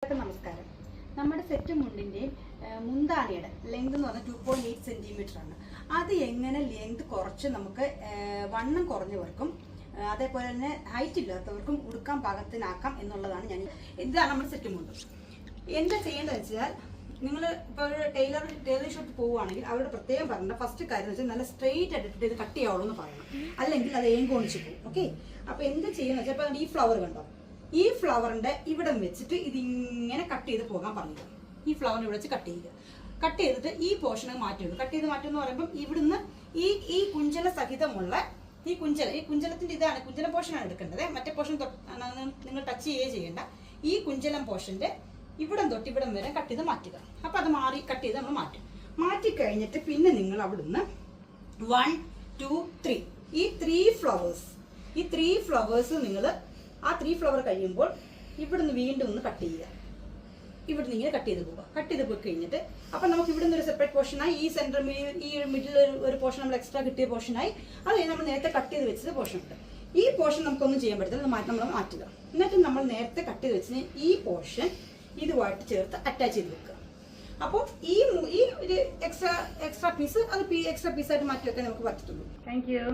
നമസ്കാരം. നമ്മുടെ set മുണ്ടിന്റെ മുന്താണിയുടെ length എന്ന് പറഞ്ഞാൽ 2.8 സെന്റിമീറ്റർ ആണ്. അത് എങ്ങനെ ലെങ്ത് കുറച്ച് നമുക്ക് വണ്ണം കുറഞ്ഞവർക്കും അതേപോലെ തന്നെ ഹൈറ്റ് ഇല്ലാത്തവർക്കും ഉടുക്കാൻ പാകത്തിനാക്കാം എന്നുള്ളതാണ് ഇതാണ് നമ്മുടെ സെറ്റ് മുണ്ട്. എന്താ ചെയ്യേണ്ടതെന്ന് വെച്ചാൽ, നിങ്ങൾ ഇപ്പോൾ ഒരു ടൈലർ ഷോപ്പ് പോവുകയാണെങ്കിൽ അവരോട് പ്രത്യേകം പറയേണ്ട ഫസ്റ്റ് കാര്യം എന്ന് വെച്ചാൽ നല്ല സ്ട്രെയിറ്റ് ആയിട്ട് ഇത് കട്ട് ചെയ്യാവുള്ളൂ എന്ന് പറയണം. അല്ലെങ്കിൽ അത് ഏങ്കോണിച്ച് പോകും. ഓക്കെ, അപ്പോൾ എന്ത് ചെയ്യുന്നത് വെച്ചാൽ, ഇപ്പോൾ ഈ ഫ്ലവർ കണ്ടോ, ഈ ഫ്ലവറിന്റെ ഇവിടെ വെച്ചിട്ട് ഇതിങ്ങനെ കട്ട് ചെയ്ത് പോകാൻ പറഞ്ഞില്ല. ഈ ഫ്ലവറിനെ ഇവിടെ വെച്ച് കട്ട് ചെയ്തിട്ട് ഈ പോർഷനെ മാറ്റുള്ളൂ. കട്ട് ചെയ്ത് മാറ്റും എന്ന് പറയുമ്പോൾ ഇവിടുന്ന് ഈ കുഞ്ചല സഹിതമുള്ള ഈ കുഞ്ചലത്തിന്റെ ഇതാണ്, കുഞ്ചലം പോർഷനാണ് എടുക്കേണ്ടത്. മറ്റേ പോർഷൻ നിങ്ങൾ ടച്ച് ചെയ്യുകയോ ചെയ്യേണ്ട. ഈ കുഞ്ചലം പോർഷന്റെ ഇവിടം തൊട്ട് ഇവിടം വരെ കട്ട് ചെയ്ത് മാറ്റുക. അപ്പൊ അത് കട്ട് ചെയ്ത് നമ്മൾ മാറ്റി കഴിഞ്ഞിട്ട് പിന്നെ നിങ്ങൾ അവിടുന്ന് 1 2 3 ഈ 3 ഫ്ലവേഴ്സ് നിങ്ങൾ ആ 3 ഫ്ലവർ കഴിയുമ്പോൾ ഇവിടുന്ന് വീണ്ടും ഒന്ന് കട്ട് ചെയ്യുക. ഇവിടുന്ന് ഇങ്ങനെ കട്ട് ചെയ്ത് പോയി കഴിഞ്ഞിട്ട് അപ്പൊ നമുക്ക് ഇവിടുന്ന് ഒരു സെപ്പറേറ്റ് പോർഷനായി, ഈ സെന്റർ ഈ മിഡിൽ ഒരു പോർഷൻ നമ്മൾ എക്സ്ട്രാ കിട്ടിയ പോർഷനായി. അത് നമ്മൾ നേരത്തെ കട്ട് ചെയ്ത് വെച്ചത് പോർഷൻ ഉണ്ട്. ഈ പോർഷൻ നമുക്കൊന്നും ചെയ്യാൻ പറ്റില്ല, നമ്മൾ മാറ്റുക. എന്നിട്ട് നമ്മൾ നേരത്തെ കട്ട് ചെയ്ത് വെച്ചതിന് ഈ പോർഷൻ ഇതുമായിട്ട് ചേർത്ത് അറ്റാച്ച് ചെയ്ത് വെക്കുക. അപ്പോൾ ഈ ഒരു എക്സ്ട്രാ പീസ് എക്സ്ട്രാ പീസായിട്ട് മാറ്റി വെക്കാൻ നമുക്ക് പറ്റത്തുള്ളൂ. Thank you.